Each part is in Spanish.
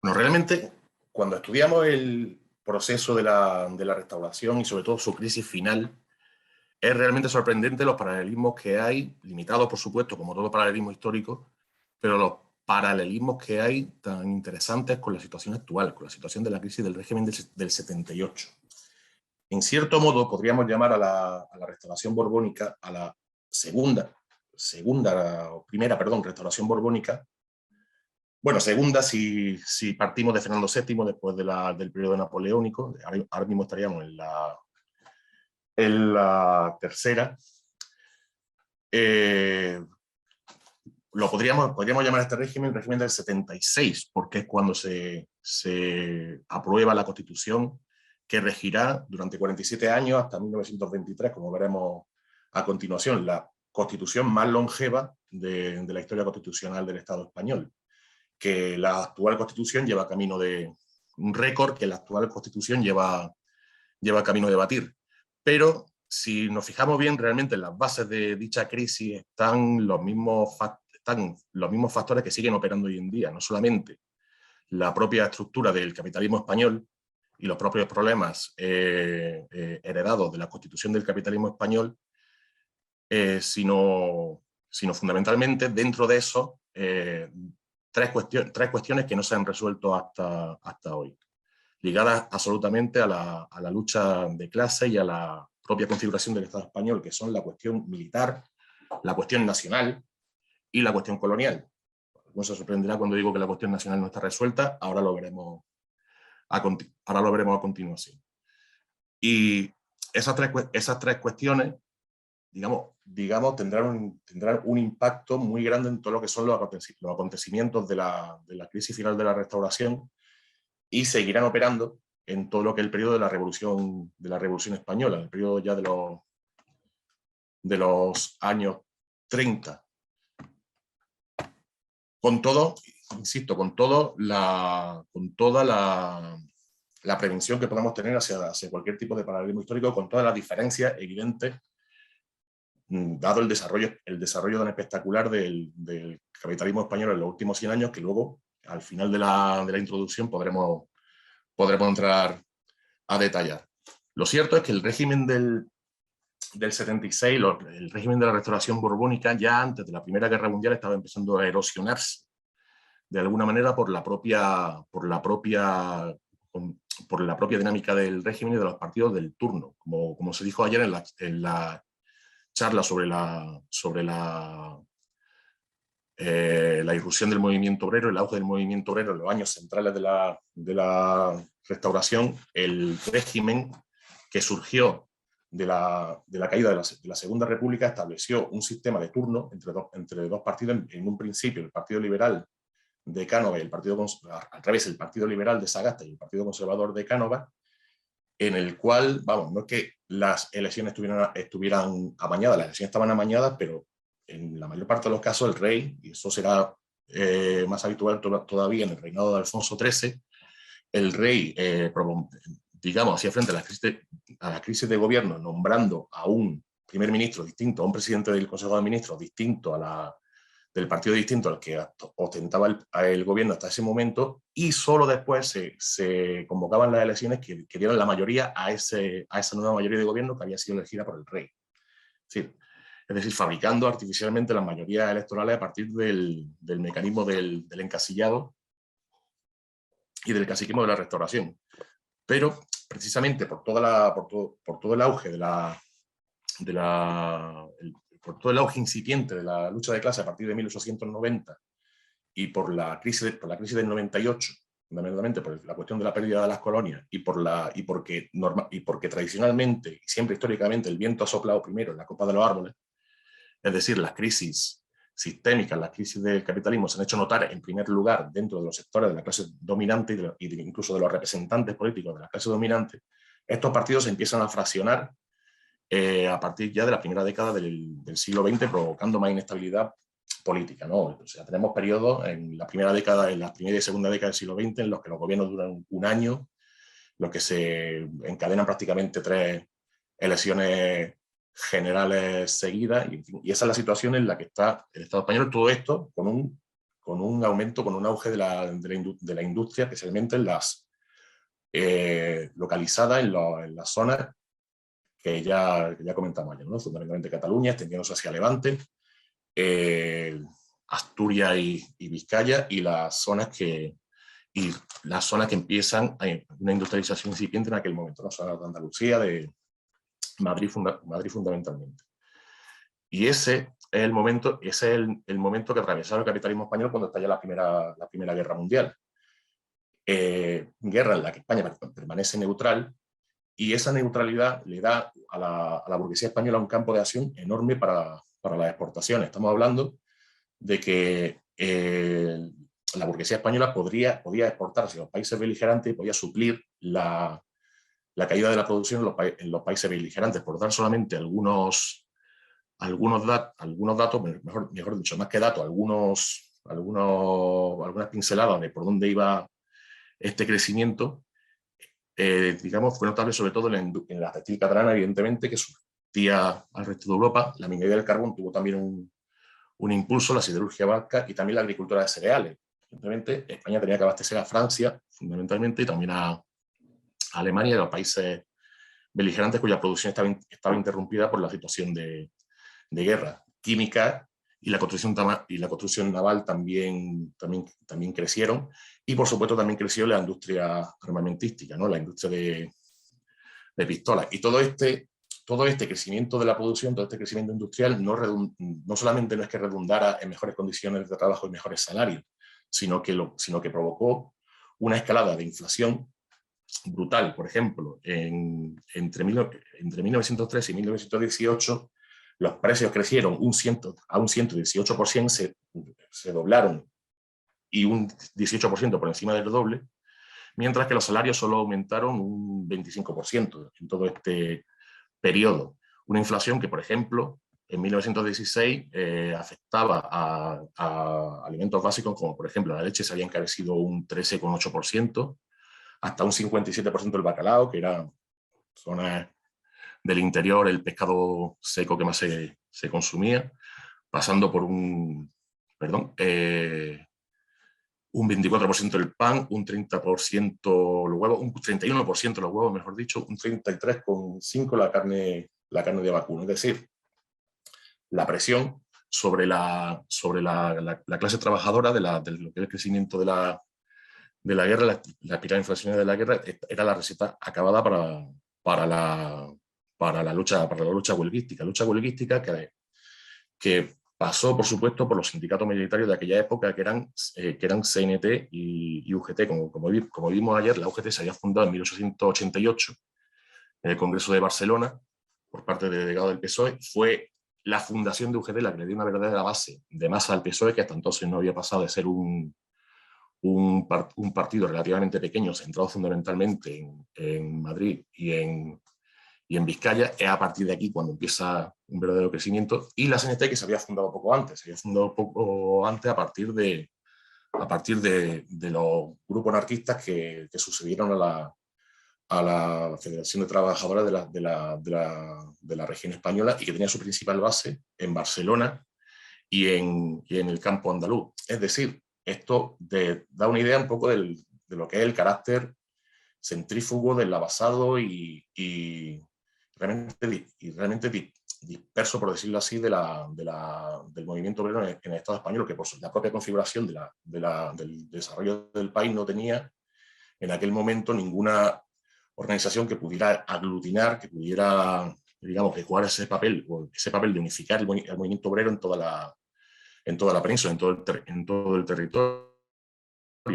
Bueno, realmente, cuando estudiamos el proceso de la restauración y sobre todo su crisis final, es realmente sorprendente los paralelismos que hay, limitados por supuesto, como todo paralelismo histórico, pero los paralelismos que hay tan interesantes con la situación actual, con la situación de la crisis del régimen del 78. En cierto modo, podríamos llamar a la restauración borbónica, a la primera restauración borbónica. Bueno, segunda si partimos de Fernando VII después del periodo napoleónico. Ahora mismo estaríamos en la tercera. Podríamos llamar a este régimen el régimen del 76, porque es cuando se aprueba la Constitución que regirá durante 47 años hasta 1923, como veremos a continuación, la Constitución más longeva de la historia constitucional del Estado español, que la actual Constitución lleva camino de un récord que la actual Constitución lleva camino de batir. Pero si nos fijamos bien, realmente en las bases de dicha crisis están los mismos factores que siguen operando hoy en día, no solamente la propia estructura del capitalismo español y los propios problemas heredados de la constitución del capitalismo español, sino fundamentalmente dentro de eso tres cuestiones que no se han resuelto hasta hoy, ligadas absolutamente a la lucha de clase y a la propia configuración del Estado español, que son la cuestión militar, la cuestión nacional y la cuestión colonial. No se sorprenderá cuando digo que la cuestión nacional no está resuelta, ahora lo veremos a continuación. Y esas tres cuestiones, digamos tendrán un impacto muy grande en todo lo que son los acontecimientos de la crisis final de la Restauración, y seguirán operando en todo lo que es el periodo de la Revolución Española, el periodo ya de los años 30. Con todo, insisto, con toda la prevención que podamos tener hacia cualquier tipo de paralelismo histórico, con todas las diferencias evidentes, dado el desarrollo tan espectacular del capitalismo español en los últimos 100 años, que luego, al final de la introducción, podremos entrar a detallar. Lo cierto es que el régimen del 76, el régimen de la restauración borbónica, ya antes de la Primera Guerra Mundial estaba empezando a erosionarse de alguna manera por la propia dinámica del régimen y de los partidos del turno. Como se dijo ayer en la charla sobre la irrupción del movimiento obrero, el auge del movimiento obrero en los años centrales de la Restauración, el régimen que surgió de la caída de la Segunda República estableció un sistema de turno entre dos partidos. En un principio, el Partido Liberal de Cánova y el Partido Liberal de Sagasta y el Partido Conservador de Cánova, en el cual, no es que las elecciones estuvieran amañadas, las elecciones estaban amañadas, pero en la mayor parte de los casos el rey, y eso será más habitual todavía en el reinado de Alfonso XIII, el rey, hacía frente a la crisis de gobierno, nombrando a un primer ministro distinto, a un presidente del Consejo de Ministros distinto del partido distinto al que ostentaba el gobierno hasta ese momento, y solo después se convocaban las elecciones que dieron la mayoría a esa nueva mayoría de gobierno que había sido elegida por el rey. Es decir, fabricando artificialmente las mayorías electorales a partir del mecanismo del encasillado y del caciquismo de la Restauración. Pero precisamente por todo el auge por todo el auge incipiente de la lucha de clase a partir de 1890 y por la crisis del 98, fundamentalmente por la cuestión de la pérdida de las colonias y porque tradicionalmente y siempre históricamente el viento ha soplado primero en la copa de los árboles, es decir, las crisis sistémicas, las crisis del capitalismo se han hecho notar en primer lugar dentro de los sectores de la clase dominante y incluso de los representantes políticos de la clase dominante. Estos partidos se empiezan a fraccionar a partir ya de la primera década del siglo XX, provocando más inestabilidad política, ¿no? O sea, tenemos periodos en la primera y segunda década del siglo XX en los que los gobiernos duran un año, los que se encadenan prácticamente 3 elecciones generales seguidas, y esa es la situación en la que está el Estado español. Todo esto con un un aumento, con un auge de la industria, especialmente en las localizadas en las zonas que ya comentamos ayer, ¿no? Fundamentalmente Cataluña, extendiéndose hacia Levante, Asturias y Vizcaya, y las zonas que empiezan a una industrialización incipiente en aquel momento, la zona de Andalucía, de Madrid fundamentalmente. Y ese es el momento que atravesaba el capitalismo español cuando estalla la Primera Guerra Mundial. Guerra en la que España permanece neutral, y esa neutralidad le da a la burguesía española un campo de acción enorme para las exportaciones. Estamos hablando de que la burguesía española podía exportar hacia los países beligerantes y podía suplir la caída de la producción en los países beligerantes. Por dar solamente algunos datos, mejor dicho, más que datos, algunas pinceladas de por dónde iba este crecimiento. Digamos, fue notable sobre todo en la textil catalana, evidentemente, que surtía al resto de Europa. La minería del carbón tuvo también un impulso, la siderurgia vasca y también la agricultura de cereales. Evidentemente, España tenía que abastecer a Francia, fundamentalmente, y también a Alemania y a los países beligerantes cuya producción estaba interrumpida por la situación de guerra. Química y la construcción naval también crecieron, y por supuesto también creció la industria armamentística, ¿no? La industria de pistolas. Y todo este crecimiento de la producción, todo este crecimiento industrial, no solamente no es que redundara en mejores condiciones de trabajo y mejores salarios, sino que provocó una escalada de inflación brutal. Por ejemplo, entre 1903 y 1918, los precios crecieron a un 118%, se doblaron, y un 18% por encima del doble, mientras que los salarios solo aumentaron un 25% en todo este periodo. Una inflación que, por ejemplo, en 1916 afectaba a alimentos básicos como, por ejemplo, la leche se había encarecido un 13,8%, hasta un 57% el bacalao, que era zonas del interior el pescado seco que más se consumía, pasando por un 24% el pan, un 30% los huevos, un 31% los huevos, mejor dicho, un 33,5% la carne de vacuno. Es decir, la presión sobre la clase trabajadora de lo que es el crecimiento de la guerra, la espiral inflacionaria de la guerra, era la receta acabada para la lucha huelguística que pasó, por supuesto, por los sindicatos mayoritarios de aquella época, que eran CNT y UGT. Como vimos ayer, la UGT se había fundado en 1888 en el Congreso de Barcelona por parte del delegado del PSOE. Fue la fundación de UGT la que le dio una verdadera base de masa al PSOE, que hasta entonces no había pasado de ser un partido relativamente pequeño, centrado fundamentalmente en Madrid y en Vizcaya. Es a partir de aquí cuando empieza un verdadero crecimiento. Y la CNT, que se había fundado poco antes, a partir de los grupos anarquistas que sucedieron a la Federación de Trabajadores de la región española, y que tenía su principal base en Barcelona y en el campo andaluz. Es decir, esto da una idea un poco de lo que es el carácter centrífugo del lavasado y realmente disperso, por decirlo así, del movimiento obrero en el Estado español, que por la propia configuración del desarrollo del país no tenía en aquel momento ninguna organización que pudiera aglutinar, que pudiera, digamos, que jugar ese papel de unificar el movimiento obrero en toda la península, en todo el territorio,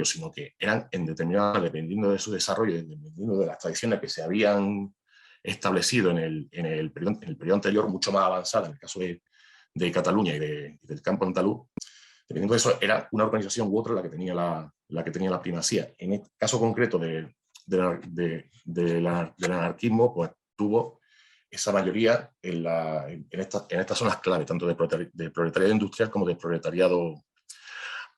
sino que eran en determinadas, dependiendo de su desarrollo, dependiendo de las tradiciones que se habían establecido en el periodo anterior, mucho más avanzada, en el caso de Cataluña y del campo andaluz. Dependiendo de eso, era una organización u otra la que tenía la primacía. En el caso concreto del anarquismo, pues tuvo esa mayoría en estas zonas clave, tanto de proletariado industrial como de proletariado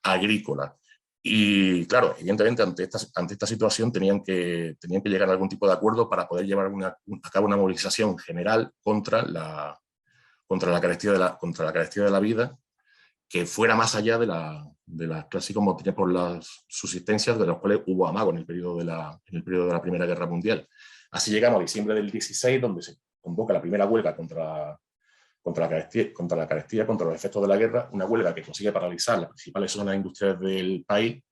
agrícola. Y claro, evidentemente ante esta situación tenían que llegar a algún tipo de acuerdo para poder llevar a cabo una movilización general contra la carestía de la vida, que fuera más allá de las clásicos motines por las subsistencias, de los cuales hubo amago en el periodo de la Primera Guerra Mundial. Así llegamos a diciembre del 16, donde se convoca la primera huelga contra la carestía, contra los efectos de la guerra, una huelga que consigue paralizar las principales zonas industriales del país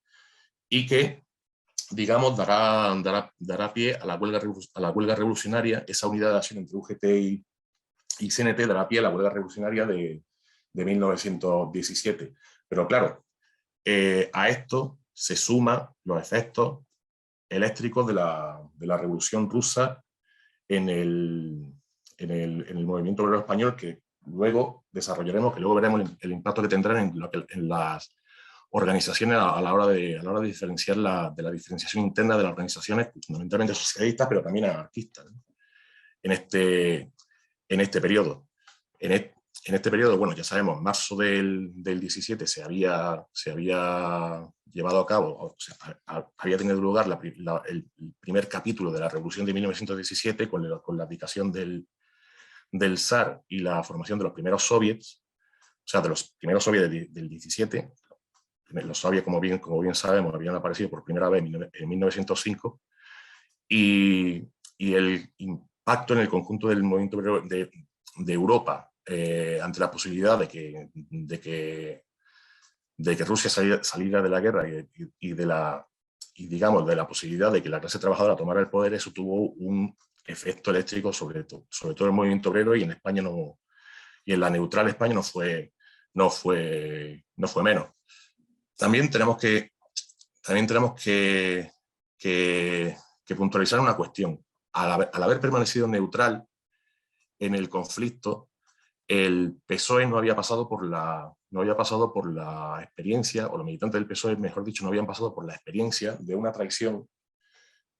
y que, digamos, dará pie a la huelga revolucionaria. Esa unidad de acción entre UGT y CNT dará pie a la huelga revolucionaria de 1917. Pero claro, a esto se suman los efectos eléctricos de la Revolución Rusa en el movimiento obrero español, que luego desarrollaremos, que luego veremos el impacto que tendrán en las organizaciones a la hora de diferenciar de la diferenciación interna de las organizaciones, fundamentalmente socialistas, pero también anarquistas, ¿no? en este periodo. En este periodo, bueno, ya sabemos, en marzo del 17 se había llevado a cabo, o sea, había tenido lugar el primer capítulo de la Revolución de 1917 con la abdicación del zar y la formación de los primeros soviets, o sea, de los primeros soviets del 17. Los soviets, como bien sabemos, habían aparecido por primera vez en 1905, y el impacto en el conjunto del movimiento de Europa ante la posibilidad de que Rusia saliera de la guerra y digamos, de la posibilidad de que la clase trabajadora tomara el poder, eso tuvo un efecto eléctrico sobre todo el movimiento obrero, y en España y en la neutral España no fue menos. También tenemos que puntualizar una cuestión. Al haber permanecido neutral en el conflicto, el PSOE no había pasado por la experiencia, o los militantes del PSOE, mejor dicho, no habían pasado por la experiencia de una traición,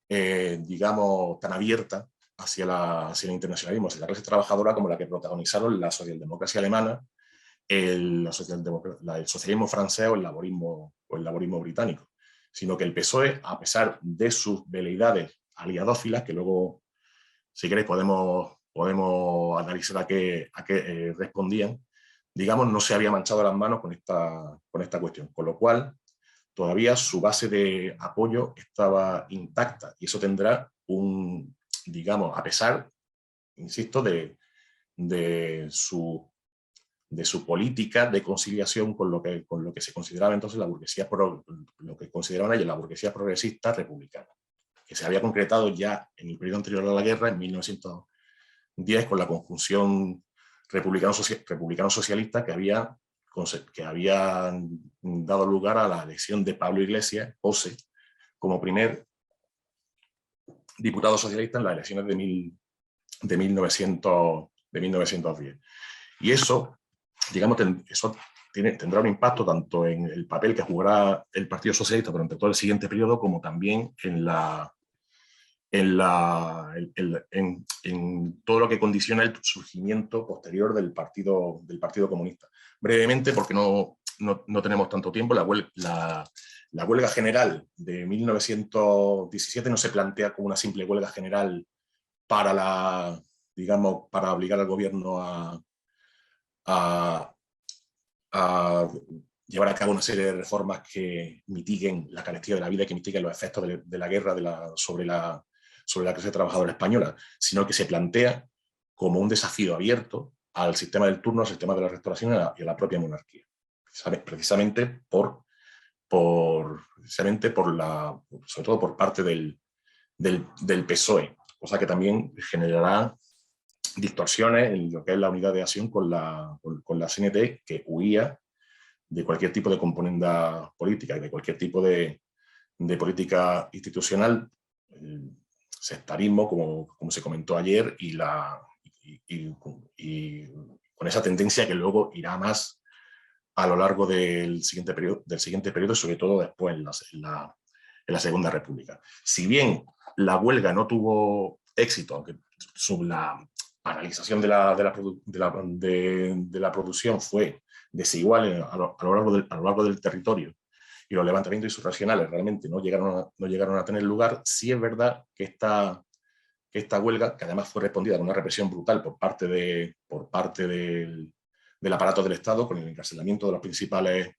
digamos, tan abierta hacia el internacionalismo, hacia la clase trabajadora, como la que protagonizaron la socialdemocracia alemana, el socialismo francés o el laborismo británico, sino que el PSOE, a pesar de sus veleidades aliadófilas, que luego, si queréis, podemos analizar a qué respondían, digamos, no se había manchado las manos con esta cuestión, con lo cual todavía su base de apoyo estaba intacta, y eso tendrá digamos, a pesar, insisto, de su política de conciliación con lo que se consideraba entonces la burguesía, lo que consideraban ellos la burguesía progresista republicana, que se había concretado ya en el periodo anterior a la guerra, en 1910, con la conjunción republicano-socialista que había dado lugar a la elección de Pablo Iglesias, Pose, como primer diputado socialista en las elecciones de 1910. Y eso, digamos, eso tendrá un impacto tanto en el papel que jugará el Partido Socialista durante todo el siguiente periodo, como también en todo lo que condiciona el surgimiento posterior del Partido Comunista. Brevemente, porque no tenemos tanto tiempo, la huelga general de 1917 no se plantea como una simple huelga general para obligar al gobierno a llevar a cabo una serie de reformas que mitiguen la carestía de la vida, que mitiguen los efectos de la guerra sobre la clase trabajadora española, sino que se plantea como un desafío abierto al sistema del turno, al sistema de la restauración y a la propia monarquía, precisamente sobre todo por parte del PSOE, cosa que también generará distorsiones en lo que es la unidad de acción con la CNT, que huía de cualquier tipo de componenda política y de cualquier tipo de política institucional, sectarismo, como se comentó ayer, y con esa tendencia que luego irá más a lo largo del siguiente periodo, sobre todo después en la Segunda República. Si bien la huelga no tuvo éxito, aunque la paralización de la producción fue desigual a lo largo del territorio, y los levantamientos insurreccionales realmente no llegaron a tener lugar, sí es verdad que esta huelga, que además fue respondida con una represión brutal por parte del del aparato del Estado, con el encarcelamiento de los principales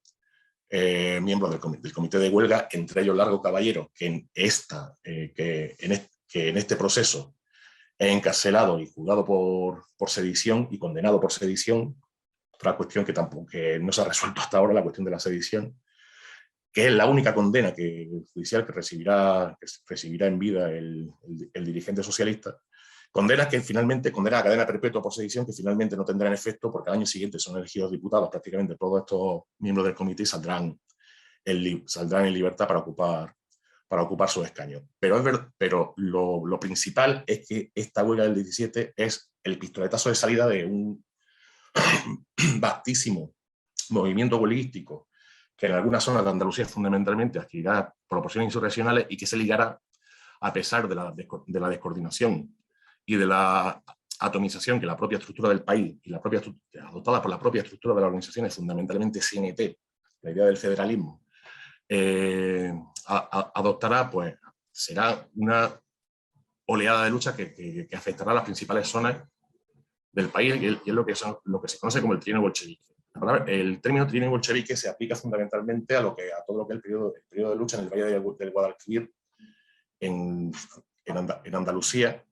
miembros del comité de huelga, entre ellos Largo Caballero, que en este proceso es encarcelado y juzgado por sedición y condenado por sedición, otra cuestión que no se ha resuelto hasta ahora, la cuestión de la sedición, que es la única condena judicial que recibirá en vida el dirigente socialista. Condena a cadena perpetua por sedición, que finalmente no tendrán efecto porque al año siguiente son elegidos diputados prácticamente todos estos miembros del comité y saldrán en libertad para ocupar sus escaños. Pero lo principal es que esta huelga del 17 es el pistoletazo de salida de un vastísimo movimiento huelguístico que en algunas zonas de Andalucía fundamentalmente adquirirá proporciones insurreccionales y que se ligará, a pesar de la descoordinación y de la atomización que la propia estructura del país y adoptada por la propia estructura de las organizaciones, fundamentalmente CNT, la idea del federalismo, adoptará, pues será una oleada de lucha que afectará a las principales zonas del país, y es lo que se conoce como el trienio bolchevique. El término trienio bolchevique se aplica fundamentalmente a todo lo que es el periodo de lucha en el Valle del Guadalquivir, en Andalucía,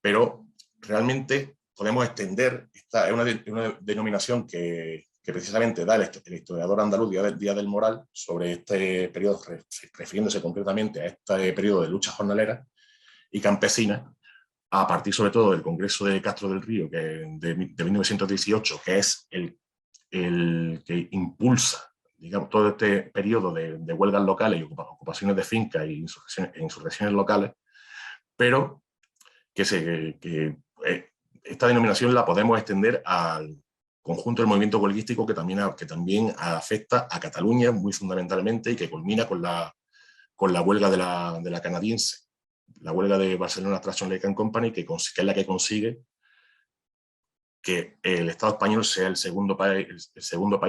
pero realmente podemos extender, esta es una denominación que precisamente da el historiador andaluz Díaz del Moral sobre este periodo, refiriéndose concretamente a este periodo de lucha jornalera y campesina, a partir sobre todo del Congreso de Castro del Río de 1918, que es el que impulsa, digamos, todo este periodo de huelgas locales y ocupaciones de fincas e insurrecciones locales, pero que esta denominación la podemos extender al conjunto del movimiento huelguístico que también afecta a Cataluña muy fundamentalmente y que culmina con la huelga de la canadiense, la huelga de Barcelona Traction Lake Company, que es la que consigue que el Estado español sea el segundo país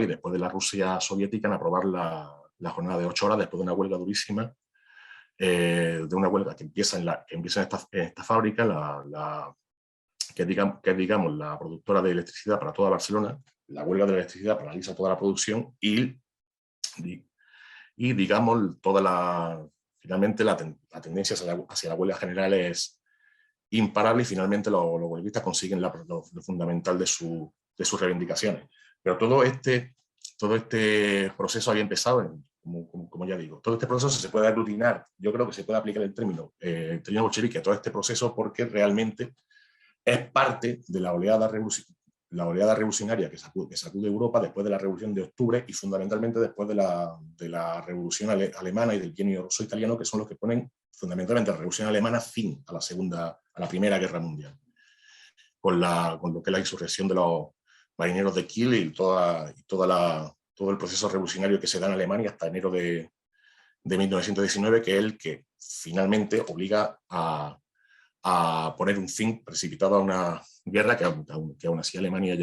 después de la Rusia soviética en aprobar la jornada de 8 horas después de una huelga durísima, de una huelga que empieza en esta fábrica, que es, digamos, la productora de electricidad para toda Barcelona. La huelga de electricidad paraliza toda la producción y digamos, finalmente la tendencia hacia la huelga general es imparable y finalmente los huelguistas consiguen lo fundamental de sus reivindicaciones. Pero todo este proceso había empezado, como ya digo, todo este proceso se puede aglutinar, yo creo que se puede aplicar el término bolchevique a todo este proceso porque realmente es parte de la oleada revolucionaria que sacude Europa después de la Revolución de Octubre y fundamentalmente después de la Revolución Alemana y del Bienio Ruso-Italiano, que son los que ponen fundamentalmente la Revolución Alemana fin a la Primera Guerra Mundial, con lo que es la insurrección de los marineros de Kiel y todo el proceso revolucionario que se da en Alemania hasta enero de 1919, que es el que finalmente obliga a poner un fin precipitado a una guerra que aún así Alemania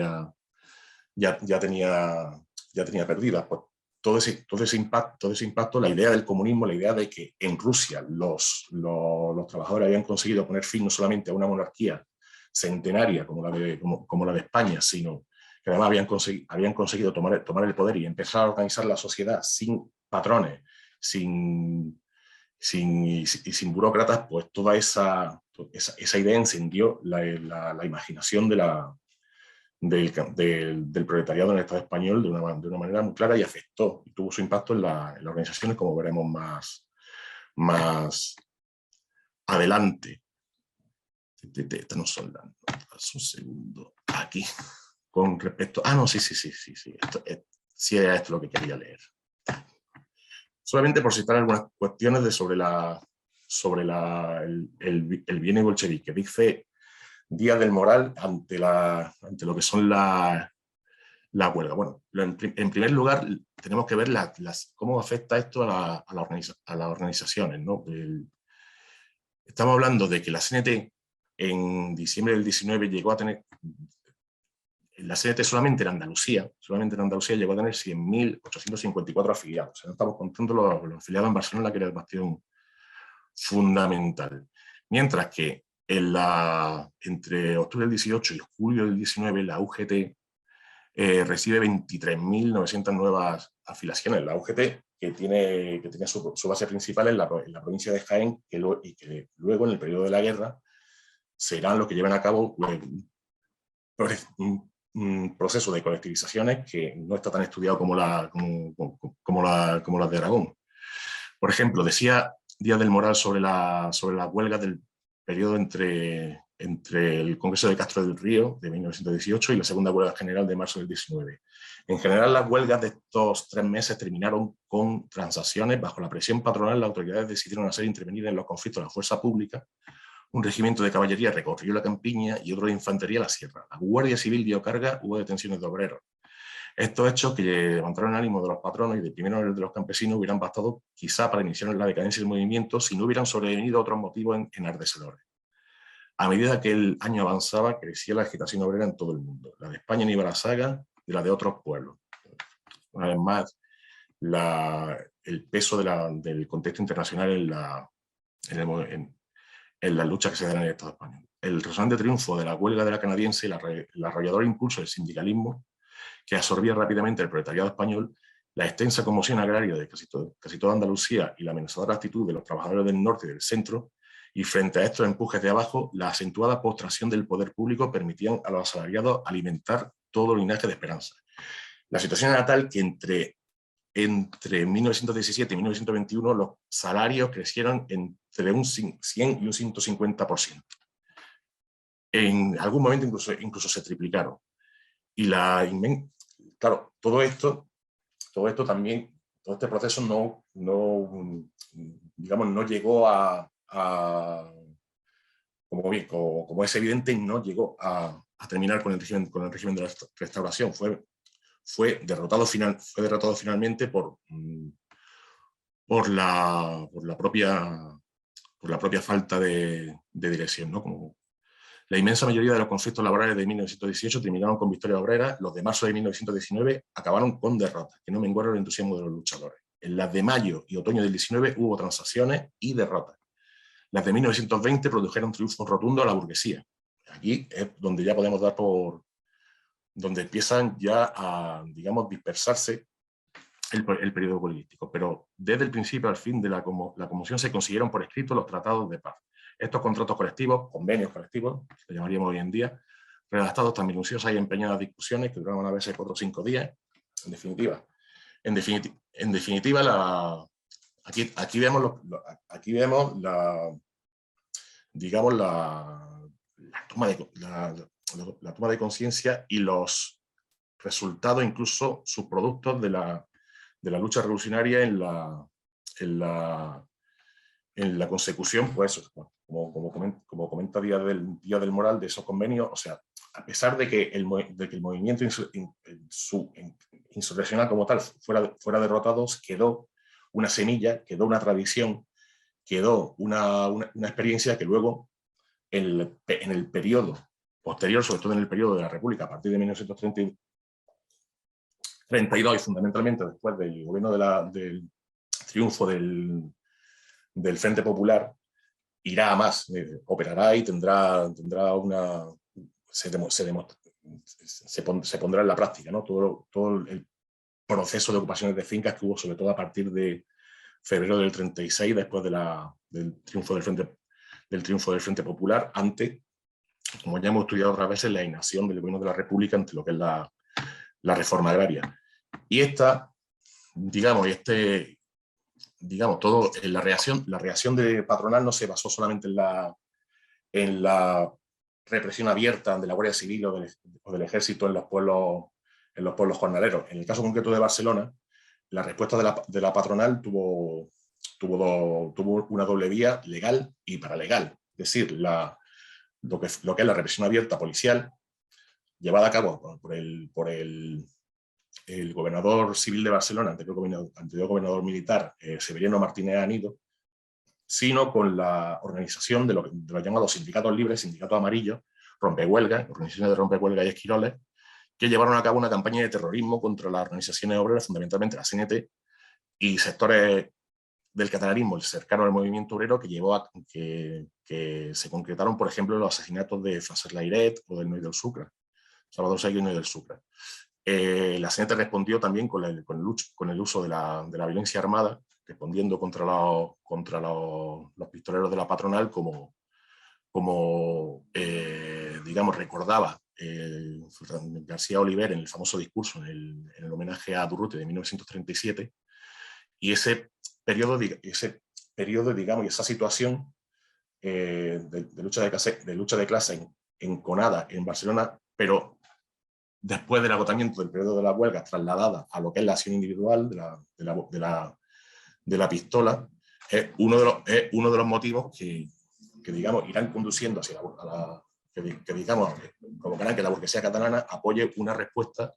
ya tenía perdida. Pues todo ese impacto, la idea del comunismo, la idea de que en Rusia los trabajadores habían conseguido poner fin no solamente a una monarquía centenaria como la de España, sino que además habían conseguido tomar el poder y empezar a organizar la sociedad sin patrones, sin burócratas, pues toda esa idea encendió la imaginación del proletariado en el Estado español de una manera muy clara y afectó y tuvo su impacto en las organizaciones, como veremos más adelante. Estamos hablando, un segundo, aquí, con respecto, no, sí, sí era esto lo que quería leer. Solamente por citar algunas cuestiones sobre el bienio bolchevique. Dice Díaz del Moral ante lo que son la huelga. Bueno, en primer lugar, tenemos que ver cómo afecta esto a las organizaciones, ¿no? Estamos hablando de que la CNT en diciembre del 19 llegó a tener, la CNT solamente en Andalucía llegó a tener 100.854 afiliados. O sea, no estamos contando los afiliados en Barcelona, que era el bastión fundamental. Mientras que entre octubre del 18 y julio del 19, la UGT recibe 23.900 nuevas afiliaciones. La UGT, que tiene su base principal en la provincia de Jaén, y que luego, en el periodo de la guerra, serán los que lleven a cabo un proceso de colectivizaciones que no está tan estudiado como las de Aragón. Por ejemplo, decía Díaz del Moral sobre las huelgas del periodo entre el Congreso de Castro del Río de 1918 y la segunda huelga general de marzo del 19. En general, las huelgas de estos 3 meses terminaron con transacciones. Bajo la presión patronal, las autoridades decidieron hacer intervenir en los conflictos de la fuerza pública. Un regimiento de caballería recorrió la campiña y otro de infantería la sierra. La Guardia Civil dio carga, hubo detenciones de obreros. Estos hechos, que levantaron el ánimo de los patronos y deprimieron el de los campesinos, hubieran bastado quizá para iniciar la decadencia del movimiento si no hubieran sobrevenido otros motivos enardecedores. A medida que el año avanzaba, crecía la agitación obrera en todo el mundo. La de España no iba a la saga de la de otros pueblos. Una vez más, el peso del contexto internacional en la lucha que se da en el Estado español. El resonante triunfo de la huelga de la canadiense y el arrollador impulso del sindicalismo, que absorbía rápidamente el proletariado español, la extensa conmoción agraria de casi toda Andalucía y la amenazadora actitud de los trabajadores del norte y del centro, y frente a estos empujes de abajo, la acentuada postración del poder público permitían a los asalariados alimentar todo linaje de esperanza. La situación era tal que entre 1917 y 1921 los salarios crecieron entre un 100 y un 150%. En algún momento incluso se triplicaron. Y claro, todo este proceso no llegó como es evidente, no llegó a terminar con el régimen de la restauración. Fue derrotado finalmente por la propia falta de dirección, ¿no? Como la inmensa mayoría de los conflictos laborales de 1918 terminaron con victorias obreras. Los de marzo de 1919 acabaron con derrotas, que no menguaron el entusiasmo de los luchadores. En las de mayo y otoño del 19 hubo transacciones y derrotas. Las de 1920 produjeron triunfos rotundos a la burguesía. Aquí es donde ya podemos dar donde empiezan ya a, digamos, dispersarse el periodo político. Pero desde el principio al fin de la conmoción se consiguieron por escrito los tratados de paz. Estos contratos colectivos, convenios colectivos, que llamaríamos hoy en día, redactados tan minuciosas y empeñadas discusiones que duraban a veces 4 o 5 días. En definitiva, aquí vemos digamos, la toma de conciencia y los resultados, incluso subproductos de la lucha revolucionaria en la consecución, pues, como comenta Díaz del Moral, de esos convenios. O sea, a pesar de que el movimiento insurreccional como tal fuera derrotado, quedó una semilla, quedó una tradición, quedó una experiencia que luego, en el periodo posterior, sobre todo en el periodo de la República, a partir de 1932 y fundamentalmente después del gobierno del triunfo del Frente Popular, irá a más, operará y se pondrá en la práctica, ¿no? Todo el proceso de ocupaciones de fincas que hubo, sobre todo a partir de febrero del 36, después del triunfo del Frente Popular, ante, como ya hemos estudiado otras veces, la inacción del gobierno de la República ante lo que es la reforma agraria. Y todo en la reacción de patronal no se basó solamente en la represión abierta de la Guardia Civil o del Ejército en los pueblos jornaleros. En el caso concreto de Barcelona, la respuesta de la patronal tuvo una doble vía, legal y paralegal. Es decir, lo que es la represión abierta policial, llevada a cabo por el gobernador civil de Barcelona, anterior gobernador militar, Severiano Martínez Anido, sino con la organización de los llamados sindicatos libres, sindicatos amarillos, rompehuelgas, organizaciones de rompehuelgas y esquiroles, que llevaron a cabo una campaña de terrorismo contra las organizaciones obreras, fundamentalmente la CNT, y sectores del catalanismo cercano al movimiento obrero, que llevó a que se concretaron, por ejemplo, los asesinatos de Francesc Layret o del Noi del Sucre, Salvador Seguí y Noi del Sucre. la CNT respondió también con el uso de la violencia armada, respondiendo contra los pistoleros de la patronal, digamos, recordaba García Oliver en el famoso discurso, en el homenaje a Durruti de 1937, y ese periodo, digamos, y esa situación de lucha de clase enconada en Barcelona, pero después del agotamiento del periodo de la huelga, trasladada a lo que es la acción individual de la pistola, es uno de los motivos que digamos, irán conduciendo hacia que digamos, provocarán que la burguesía catalana apoye una respuesta,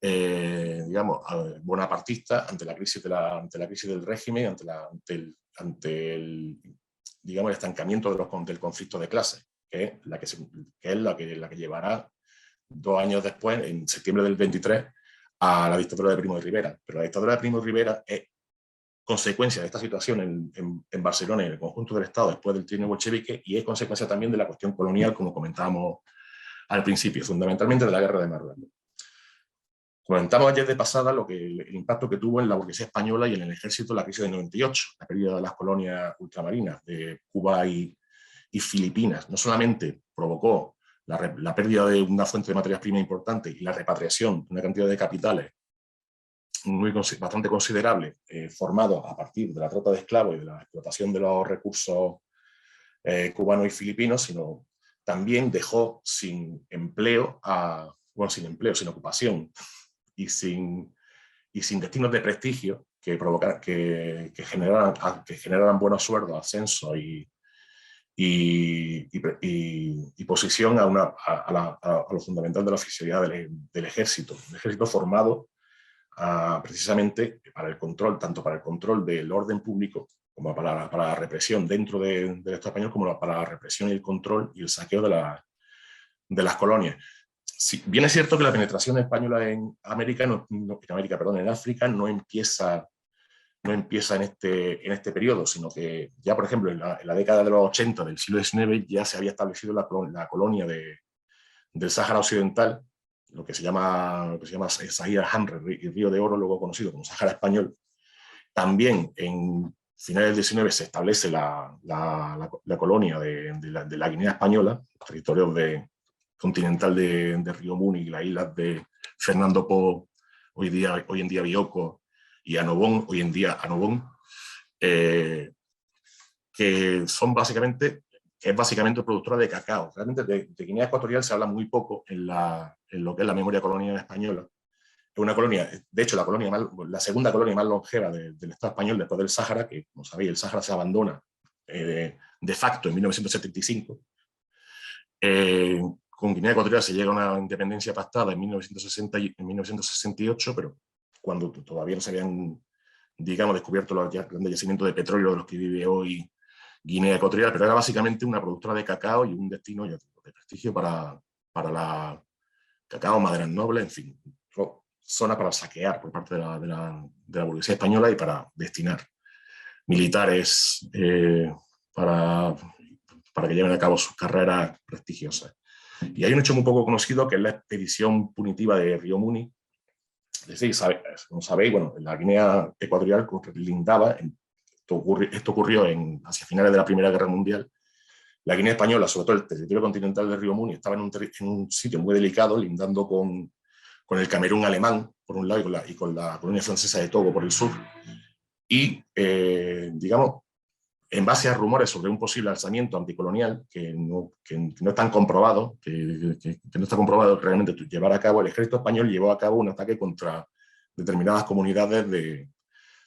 digamos, bonapartista ante la crisis del régimen, ante el digamos, el estancamiento del conflicto de clases, que es la que llevará 2 años después, en septiembre del 23, a la dictadura de Primo de Rivera. Pero la dictadura de Primo de Rivera es consecuencia de esta situación en Barcelona y en el conjunto del Estado después del trienio bolchevique, y es consecuencia también de la cuestión colonial, como comentábamos al principio, fundamentalmente de la guerra de Marruecos. Comentamos ayer de pasada el impacto que tuvo en la burguesía española y en el ejército la crisis del 98, la pérdida de las colonias ultramarinas de Cuba y Filipinas. No solamente provocó la pérdida de una fuente de materias primas importante y la repatriación de una cantidad de capitales bastante considerable, formados a partir de la trata de esclavos y de la explotación de los recursos cubanos y filipinos, sino también dejó sin empleo, sin ocupación y sin destinos de prestigio que generaran buenos sueldos, ascenso y posición a lo fundamental de la oficialidad del ejército. Un ejército formado precisamente para el control, tanto para el control del orden público como para la represión dentro del Estado español, como para la represión y el control y el saqueo de las colonias. Si bien es cierto que la penetración española en en África no empieza en este periodo, sino que ya, por ejemplo, en la década de los 80 del siglo XIX ya se había establecido la colonia del Sáhara Occidental, lo que se llama Sahara Hamre, y Río de Oro, luego conocido como Sáhara Español. También en finales del 19 se establece la colonia de la Guinea Española, territorio continental de Río Muni y las islas de Fernando Po, hoy en día Bioko, y Annobón, hoy en día Annobón, que es básicamente productora de cacao. Realmente de Guinea Ecuatorial se habla muy poco en lo que es la memoria colonial española. Es una colonia, de hecho, la segunda colonia más longeva del Estado español después del Sáhara, que, como sabéis, el Sáhara se abandona de facto en 1975. Con Guinea Ecuatorial se llega a una independencia pactada en 1968, pero cuando todavía no se habían, digamos, descubierto los grandes yacimientos de petróleo de los que vive hoy Guinea Ecuatorial, pero era básicamente una productora de cacao y un destino de prestigio para la cacao, maderas nobles, en fin, zona para saquear por parte de la burguesía española y para destinar militares para que lleven a cabo sus carreras prestigiosas. Y hay un hecho muy poco conocido, que es la expedición punitiva de Río Muni. Es decir, como sabéis, bueno, la Guinea Ecuatorial lindaba, esto ocurrió hacia finales de la Primera Guerra Mundial. La Guinea Española, sobre todo el territorio continental de Río Muni, estaba en un sitio muy delicado, lindando con el Camerún alemán, por un lado, y con la colonia francesa de Togo por el sur. Y, digamos, en base a rumores sobre un posible alzamiento anticolonial que no están comprobados, que no está comprobado realmente llevar a cabo, el ejército español llevó a cabo un ataque contra determinadas comunidades de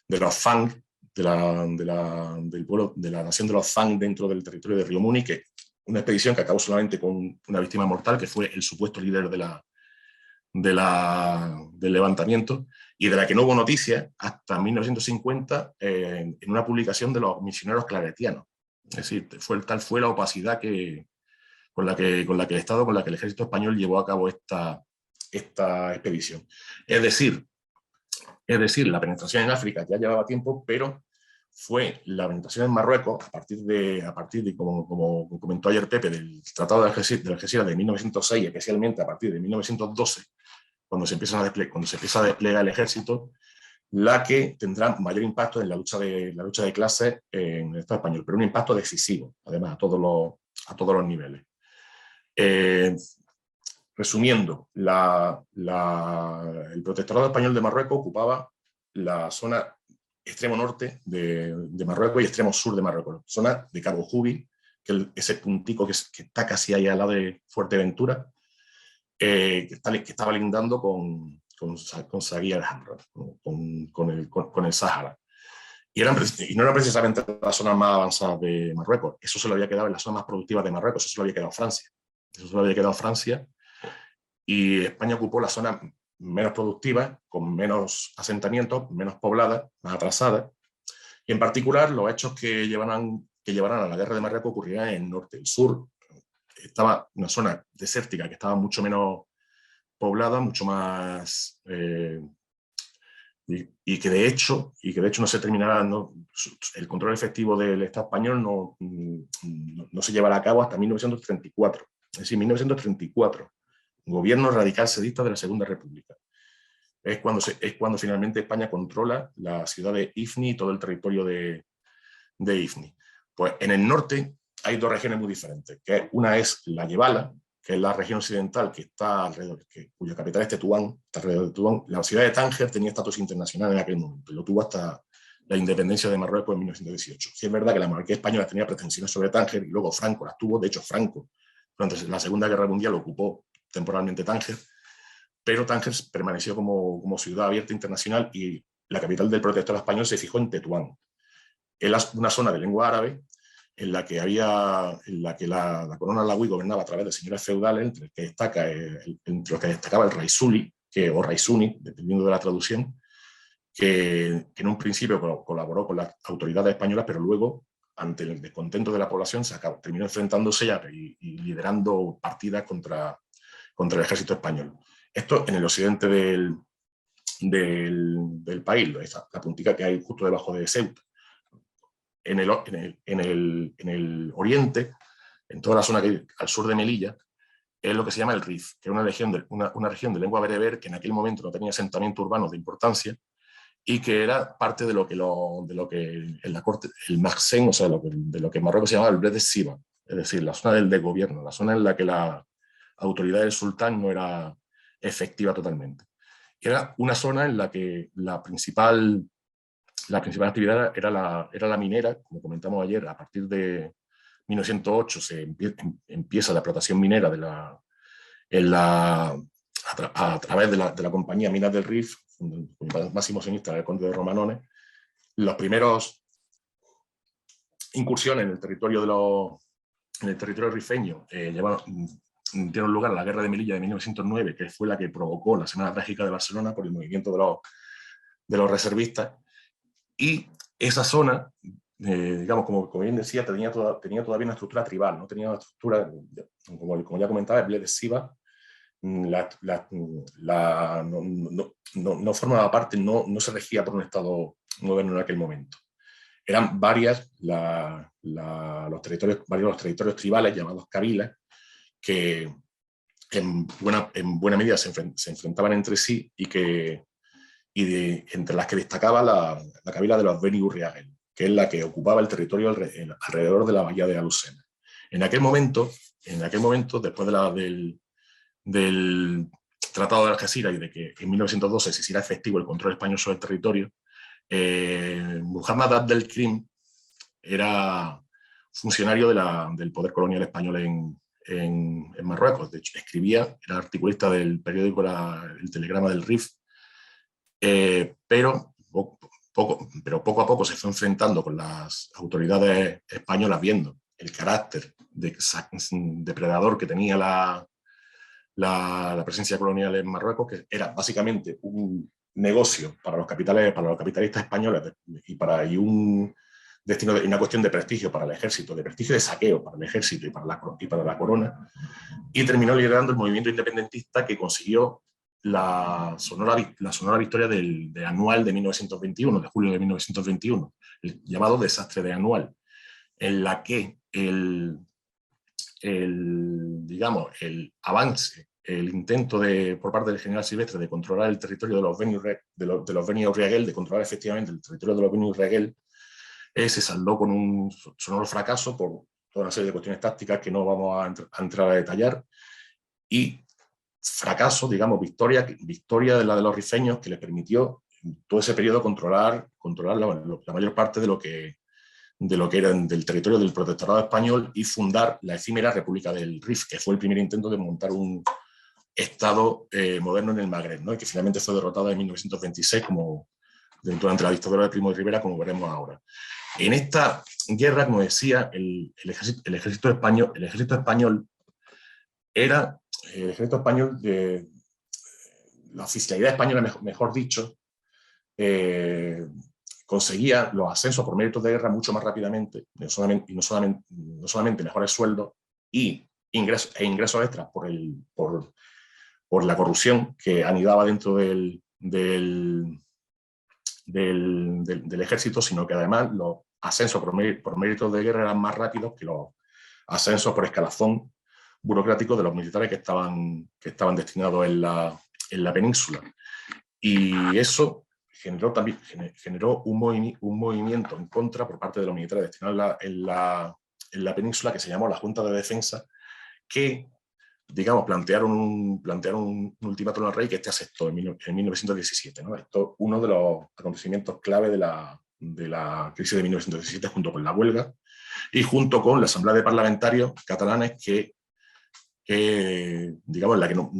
los Fang, del pueblo, de la nación de los Fang dentro del territorio de Río Muni, que una expedición que acabó solamente con una víctima mortal, que fue el supuesto líder del levantamiento, y de la que no hubo noticias hasta 1950 en una publicación de los misioneros claretianos. Es decir, tal fue la opacidad con la que el Estado, con la que el ejército español llevó a cabo esta expedición. Es decir, la penetración en África ya llevaba tiempo, pero fue la penetración en Marruecos, a partir de como comentó ayer Pepe, del Tratado de Algeciras de 1906, especialmente a partir de 1912, cuando se empieza a desplegar el ejército, la que tendrá mayor impacto en la lucha de clases en el Estado español, pero un impacto decisivo, además, a todos los niveles. Resumiendo, el protectorado español de Marruecos ocupaba la zona extremo norte de Marruecos y extremo sur de Marruecos, zona de Cabo Jubi, que es ese puntico que está casi ahí al lado de Fuerteventura, que estaba lindando con Saguiya al-Hamra, con el Sáhara. Y no era precisamente la zona más avanzada de Marruecos, eso se lo había quedado en la zona más productiva de Marruecos, eso se lo había quedado Francia. Eso se lo había quedado Francia, y España ocupó la zona menos productiva, con menos asentamientos, menos pobladas, más atrasadas, y en particular los hechos que llevaran a la guerra de Marruecos ocurrían en el norte. El sur estaba una zona desértica que estaba mucho menos poblada, mucho más... y que de hecho no se terminará, el control efectivo del Estado español no se llevará a cabo hasta 1934. Es decir, 1934, gobierno radical sedista de la Segunda República. Es cuando finalmente España controla la ciudad de Ifni y todo el territorio de Ifni. Pues en el norte hay dos regiones muy diferentes, que una es la Yebala, que es la región occidental que está alrededor, cuya capital es Tetuán, está alrededor de Tetuán. La ciudad de Tánger tenía estatus internacional en aquel momento, lo tuvo hasta la independencia de Marruecos en 1918. Sí es verdad que la monarquía española tenía pretensiones sobre Tánger y luego Franco las tuvo, de hecho Franco durante la Segunda Guerra Mundial ocupó temporalmente Tánger, pero Tánger permaneció como ciudad abierta internacional y la capital del protectorado español se fijó en Tetuán. Es una zona de lengua árabe en la que la corona alauí gobernaba a través de señores feudales, entre los que destacaba el Raisuli, o Raisuni, dependiendo de la traducción, que en un principio colaboró con las autoridades españolas, pero luego, ante el descontento de la población, terminó enfrentándose y liderando partidas contra el ejército español. Esto en el occidente del país, la puntica que hay justo debajo de Ceuta. En el oriente, en toda la zona que hay al sur de Melilla, es lo que se llama el Rif, que es una región de lengua bereber que en aquel momento no tenía asentamiento urbano de importancia y que era parte de lo que en la corte, el Magsen, o sea, de lo que en Marruecos se llamaba el Bled de Siba, es decir, la zona del desgobierno, la zona en la que la autoridad del sultán no era efectiva totalmente. Era una zona en la que la principal actividad era la minera, como comentamos ayer. A partir de 1908 empieza la explotación minera a través de la compañía Minas del Rif, máximo accionista el conde de Romanones. Los primeros incursiones en el territorio rifeño dieron lugar a la Guerra de Melilla de 1909, que fue la que provocó la Semana Trágica de Barcelona por el movimiento de los reservistas. Y esa zona, digamos, como bien decía, tenía todavía una estructura tribal, no tenía una estructura, como ya comentaba, el Bled de Siba no formaba parte, no se regía por un Estado moderno en aquel momento. Eran varios los territorios tribales llamados kabilas, que en buena medida se enfrentaban entre sí entre las que destacaba la kabila de los Beni Urriagel, que es la que ocupaba el territorio alrededor de la bahía de Alusena. En aquel momento, después del Tratado de Algeciras y de que en 1912 se hiciera efectivo el control español sobre el territorio, Muhammad Abd el-Krim era funcionario del poder colonial español en Marruecos. De hecho, era articulista del periódico El Telegrama del Rif, pero poco a poco se fue enfrentando con las autoridades españolas, viendo el carácter depredador que tenía la presencia colonial en Marruecos, que era básicamente un negocio para los capitalistas españoles y un destino una cuestión de prestigio para el ejército, de prestigio de saqueo para el ejército y para la corona, y terminó liderando el movimiento independentista que consiguió la sonora victoria del Anual de 1921, de julio de 1921, el llamado desastre de Anual, en la que el avance el intento por parte del general Silvestre de controlar el territorio de los Beni Urriaguel, de controlar efectivamente el territorio de los Beni Urriaguel, se saldó con un sonoro fracaso por toda una serie de cuestiones tácticas que no vamos a entrar a detallar, y fracaso, digamos, victoria de la de los rifeños, que les permitió en todo ese periodo controlar la mayor parte de lo que era del territorio del protectorado español y fundar la efímera República del Rif, que fue el primer intento de montar un Estado moderno en el Magreb, ¿no? Y que finalmente fue derrotada en 1926 durante la dictadura de Primo de Rivera, como veremos ahora. En esta guerra, como decía, el ejército español era el ejército español la oficialidad española, mejor dicho, conseguía los ascensos por méritos de guerra mucho más rápidamente, no solamente mejores sueldos y ingresos extras por la corrupción que anidaba dentro del ejército, sino que además los ascensos por méritos de guerra eran más rápidos que los ascensos por escalafón burocrático de los militares que estaban destinados en la península. Y eso generó un movimiento en contra por parte de los militares destinados en la península, que se llamó la Junta de Defensa, que, digamos, plantearon un ultimátum al rey que aceptó en 1917, ¿no? Esto es uno de los acontecimientos clave de la crisis de 1917, junto con la huelga y junto con la asamblea de parlamentarios catalanes que digamos, en la que no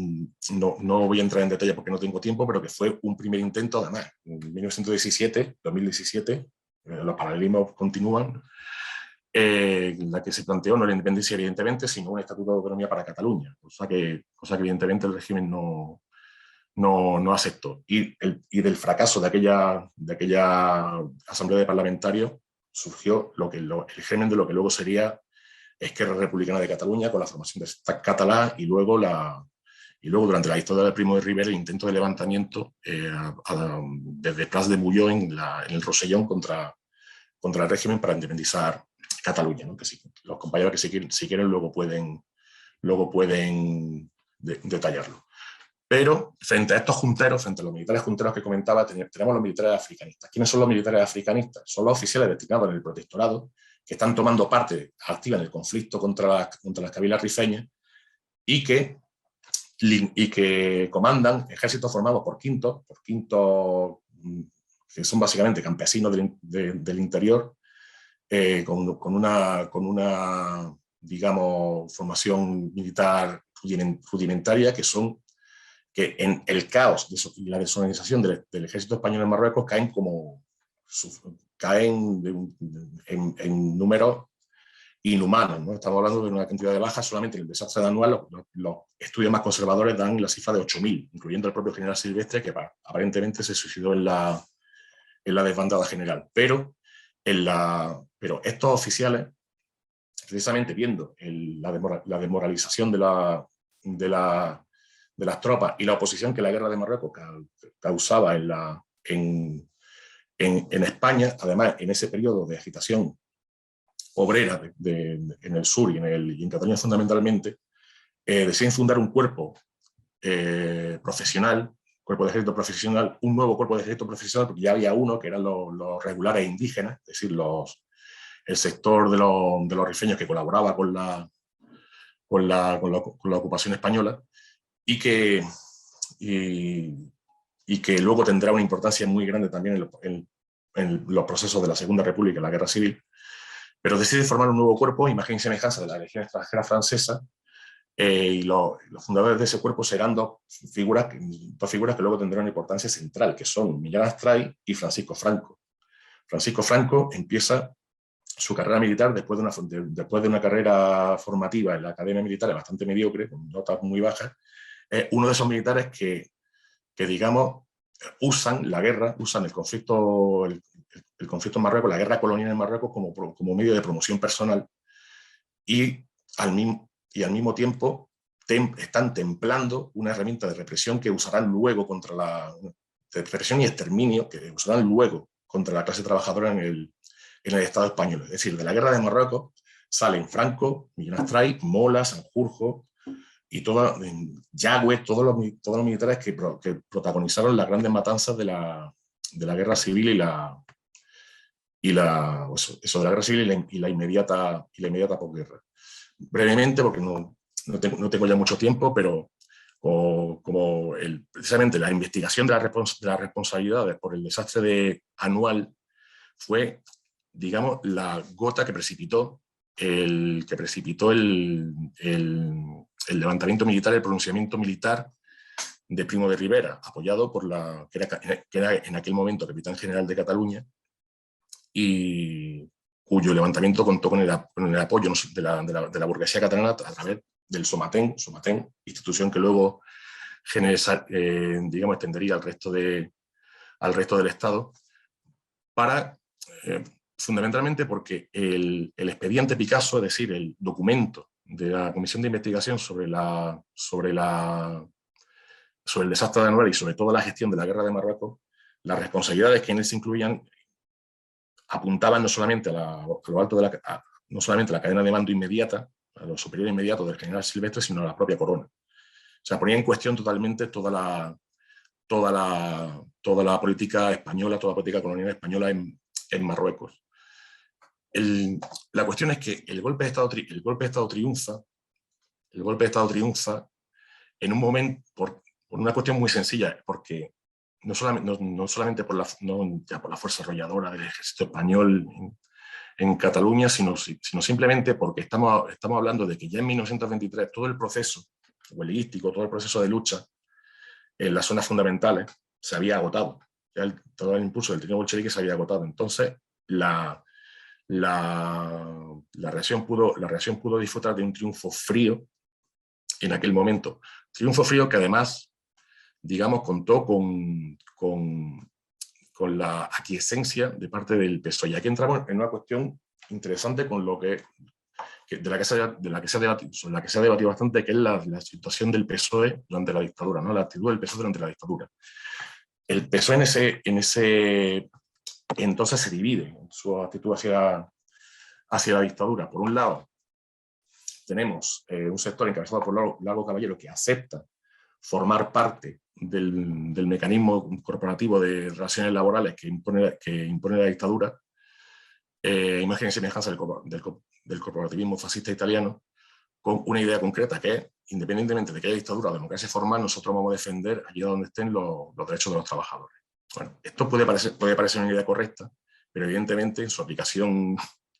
voy a entrar en detalle porque no tengo tiempo, pero que fue un primer intento, además, en 2017, los paralelismos continúan, la que se planteó no la independencia, evidentemente, sino un estatuto de autonomía para Cataluña, cosa que evidentemente el régimen no aceptó. Y del fracaso de aquella asamblea de parlamentarios surgió el germen de lo que luego sería Esquerra Republicana de Cataluña, con la formación de Estat Català, y luego durante la dictadura de Primo de Rivera el intento de levantamiento desde Plas de Molló en el Rosellón contra el régimen para independizar Cataluña, ¿no? Que sí, los compañeros que si quieren luego pueden detallarlo. Pero frente a estos junteros, frente a los militares junteros que comentaba, tenemos los militares africanistas. ¿Quiénes son los militares africanistas? Son los oficiales destinados en el protectorado que están tomando parte activa en el conflicto contra las cabilas rifeñas y que comandan ejércitos formados por quintos, que son básicamente campesinos del interior, con una, digamos, formación militar rudimentaria, que en el caos y la desorganización del ejército español en Marruecos caen en números inhumanos, ¿no? Estamos hablando de una cantidad de bajas. Solamente en el desastre anual los estudios más conservadores dan la cifra de 8.000, incluyendo el propio general Silvestre, que aparentemente se suicidó en la desbandada general. Pero estos oficiales, precisamente viendo la desmoralización de las tropas y la oposición que la guerra de Marruecos causaba en España, además en ese periodo de agitación obrera en el sur y en Cataluña fundamentalmente, deciden fundar un cuerpo profesional, cuerpo de ejército profesional, un nuevo cuerpo de ejército profesional, porque ya había uno que eran los regulares indígenas, es decir, el sector de los rifeños que colaboraba con la ocupación española, y que luego tendrá una importancia muy grande también en los procesos de la Segunda República, la Guerra Civil. Pero decide formar un nuevo cuerpo, imagen y semejanza de la Legión Extranjera Francesa, y los fundadores de ese cuerpo serán dos figuras que luego tendrán una importancia central, que son Millán Astray y Francisco Franco. Francisco Franco empieza su carrera militar después de una carrera formativa en la Academia Militar bastante mediocre, con notas muy bajas. Uno de esos militares que digamos, usan la guerra, usan el conflicto en Marruecos, la guerra colonial en Marruecos como medio de promoción personal, y al mismo tiempo están templando una herramienta de represión que usarán luego de represión y exterminio, que usarán luego contra la clase trabajadora en el Estado español. Es decir, de la guerra de Marruecos salen Franco, Millán Astray, Mola, Sanjurjo, Yagüe, todos los militares que protagonizaron las grandes matanzas de la guerra civil y eso de la guerra civil y la inmediata posguerra. Brevemente, porque no tengo ya mucho tiempo, pero precisamente la investigación de las responsabilidades por el desastre anual fue, digamos, la gota que precipitó el levantamiento militar, el pronunciamiento militar de Primo de Rivera, apoyado por que era en aquel momento capitán general de Cataluña, y cuyo levantamiento contó con el apoyo de la burguesía catalana a través del Somaten, institución que luego digamos, extendería al resto del Estado, fundamentalmente porque el expediente Picasso, es decir, el documento de la Comisión de Investigación sobre el desastre de Anual y sobre toda la gestión de la guerra de Marruecos, las responsabilidades que en él se incluían apuntaban no solamente a lo alto no solamente a la cadena de mando inmediata, a lo superior inmediato del general Silvestre, sino a la propia corona. O sea, ponía en cuestión totalmente toda la política española, toda la política colonial española en Marruecos. La cuestión es que el golpe de Estado triunfa en un momento por una cuestión muy sencilla, porque no solamente por la fuerza arrolladora del ejército español en Cataluña, sino simplemente porque estamos hablando de que ya en 1923 todo el proceso huelguístico, todo el proceso de lucha en las zonas fundamentales se había agotado. Ya todo el impulso del triunfo bolchevique se había agotado. Entonces, la reacción pudo disfrutar de un triunfo frío en aquel momento. Triunfo frío que además, digamos, contó con la aquiescencia de parte del PSOE. Y aquí entramos en una cuestión interesante con de la que se ha debatido bastante, que es la situación del PSOE durante la dictadura, ¿no? La actitud del PSOE durante la dictadura. El PSOE entonces se divide en su actitud hacia la dictadura. Por un lado, tenemos un sector encabezado por Largo Caballero que acepta formar parte del mecanismo corporativo de relaciones laborales que impone la dictadura, imagen y semejanza del corporativismo fascista italiano, con una idea concreta que es, independientemente de que haya dictadura o democracia formal, nosotros vamos a defender allí donde estén los derechos de los trabajadores. Bueno, esto puede parecer una idea correcta, pero evidentemente en su aplicación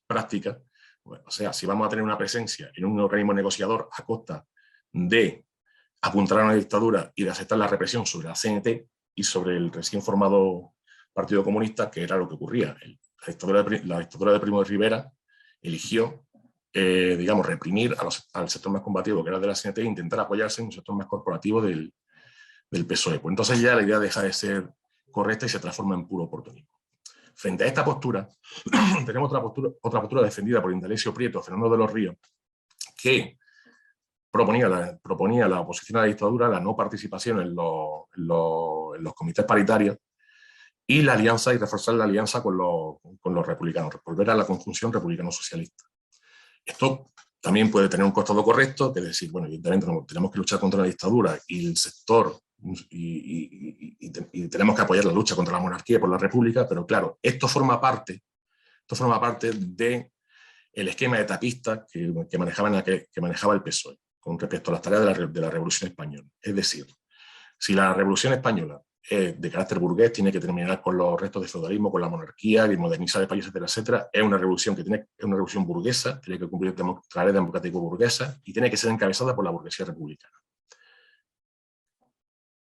práctica, bueno, o sea, si vamos a tener una presencia en un organismo negociador a costa de apuntar a una dictadura y de aceptar la represión sobre la CNT y sobre el recién formado Partido Comunista, que era lo que ocurría. La dictadura de Primo de Rivera eligió, digamos, reprimir al sector más combativo, que era de la CNT, e intentar apoyarse en un sector más corporativo del PSOE. Pues entonces ya la idea deja de ser correcta y se transforma en puro oportunismo. Frente a esta postura, tenemos otra postura defendida por Indalecio Prieto, Fernando de los Ríos, que proponía la oposición a la dictadura, la no participación en los comités paritarios y la alianza, y reforzar la alianza con los republicanos, volver a la conjunción republicano-socialista. Esto también puede tener un costado correcto, que es decir, bueno, evidentemente tenemos que luchar contra la dictadura y el sector, y tenemos que apoyar la lucha contra la monarquía y por la república, pero claro, esto forma parte del esquema etapista que manejaba el PSOE con respecto a las tareas de la Revolución Española. Es decir, si la Revolución Española es de carácter burgués, tiene que terminar con los restos de feudalismo, con la monarquía, y modernizar el país, etcétera, etcétera, es una revolución burguesa, tiene que cumplir tareas democrático-burguesas y tiene que ser encabezada por la burguesía republicana.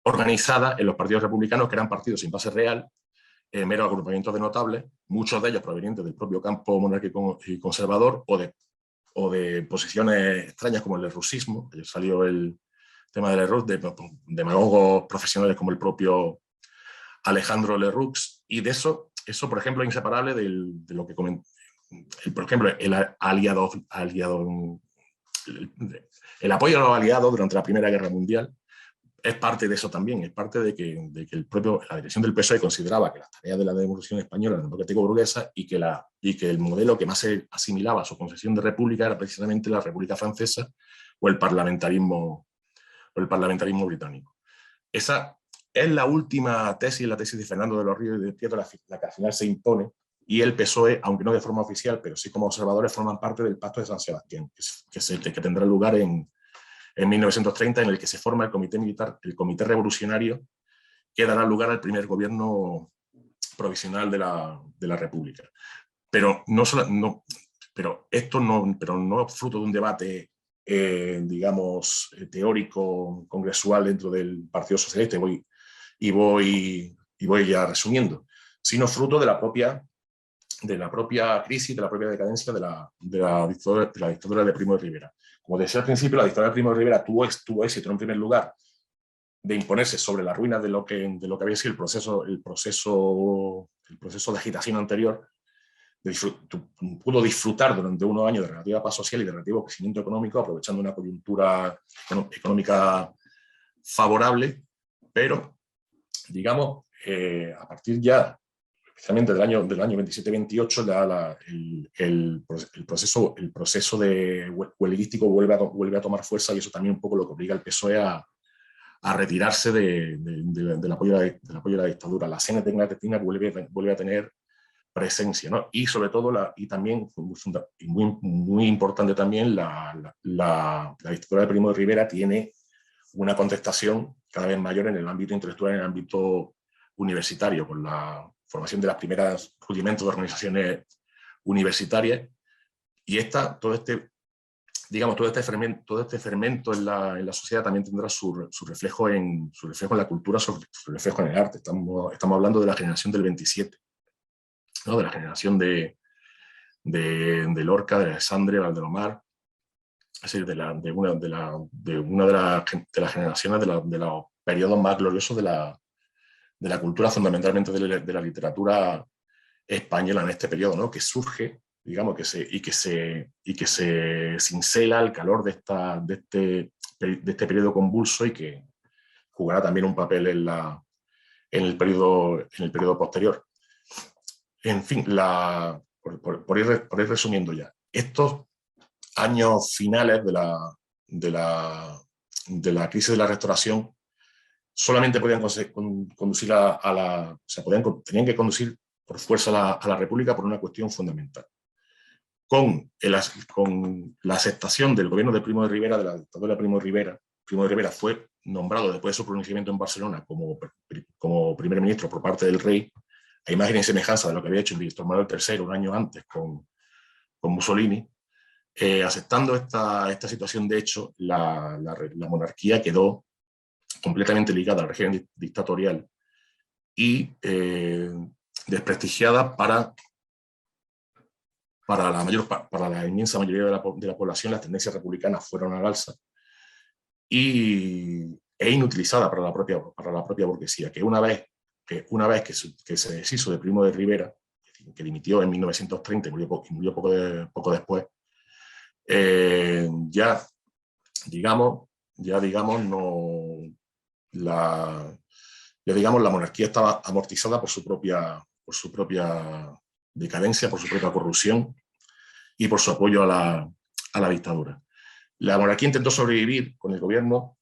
Organizada en los partidos republicanos, que eran partidos sin base real, meros agrupamientos de notables, muchos de ellos provenientes del propio campo monárquico y conservador, o de posiciones extrañas como el lerrouxismo. Salió el tema del Lerroux, de demagogos profesionales como el propio Alejandro Lerroux, y de eso, por ejemplo, es inseparable de lo que comenté. Por ejemplo, el apoyo a los aliados durante la Primera Guerra Mundial es parte de eso también, es parte de que la dirección del PSOE consideraba que las tareas de la Revolución Española eran democrático-burguesas y que el modelo que más se asimilaba a su concepción de república era precisamente la República Francesa o el parlamentarismo británico. Esa es la última tesis, la tesis de Fernando de los Ríos y de Prieto, la que al final se impone, y el PSOE, aunque no de forma oficial, pero sí como observadores, forman parte del Pacto de San Sebastián, que es el que tendrá lugar en 1930, en el que se forma el Comité Militar, el Comité Revolucionario, que dará lugar al primer gobierno provisional de la República. Pero esto no es fruto de un debate, digamos, teórico, congresual dentro del Partido Socialista, y voy ya resumiendo, sino fruto de la propia crisis, de la propia decadencia de la dictadura de Primo de Rivera. Como decía al principio, la dictadura de Primo de Rivera tuvo éxito en primer lugar de imponerse sobre las ruinas de lo que había sido el proceso de agitación anterior. Pudo disfrutar durante unos años de relativa paz social y de relativo crecimiento económico, aprovechando una coyuntura económica favorable, pero, digamos, a partir ya, especialmente del año 27-28, el proceso huelguístico vuelve a tomar fuerza, y eso también un poco lo que obliga al PSOE a retirarse del apoyo a la dictadura. La escena teclatina vuelve a tener presencia, ¿no? Y sobre todo, y también, muy importante también, la dictadura de Primo de Rivera tiene una contestación cada vez mayor en el ámbito intelectual, en el ámbito universitario, con la formación de las primeras rudimentos de organizaciones universitarias, y todo este fermento en la sociedad también tendrá su reflejo en la cultura, su reflejo en el arte. Estamos hablando de la generación del 27, ¿no? De la generación de Lorca, de Alessandre, Valdelomar, es decir, de una de las generaciones de los periodos más gloriosos de la cultura, fundamentalmente de la literatura española en este periodo, ¿no? Que surge, digamos, y que se cincela al calor de este periodo convulso, y que jugará también un papel en el periodo posterior. En fin, por ir resumiendo ya, estos años finales de la crisis de la Restauración solamente podían conducir tenían que conducir por fuerza a la República por una cuestión fundamental. Con la aceptación del gobierno de Primo de Rivera, de la dictadura de Primo de Rivera fue nombrado, después de su pronunciamiento en Barcelona, como primer ministro por parte del rey, a imagen y semejanza de lo que había hecho Víctor Manuel III un año antes con Mussolini. Aceptando esta situación, de hecho, la monarquía quedó completamente ligada al régimen dictatorial y desprestigiada para la inmensa mayoría de la población. Las tendencias republicanas fueron al alza e inutilizada para la propia burguesía, que una vez que se deshizo de Primo de Rivera, que dimitió en 1930 y murió poco después, ya digamos la monarquía estaba amortizada por su propia decadencia, por su propia corrupción y por su apoyo a la dictadura. La monarquía intentó sobrevivir con el gobierno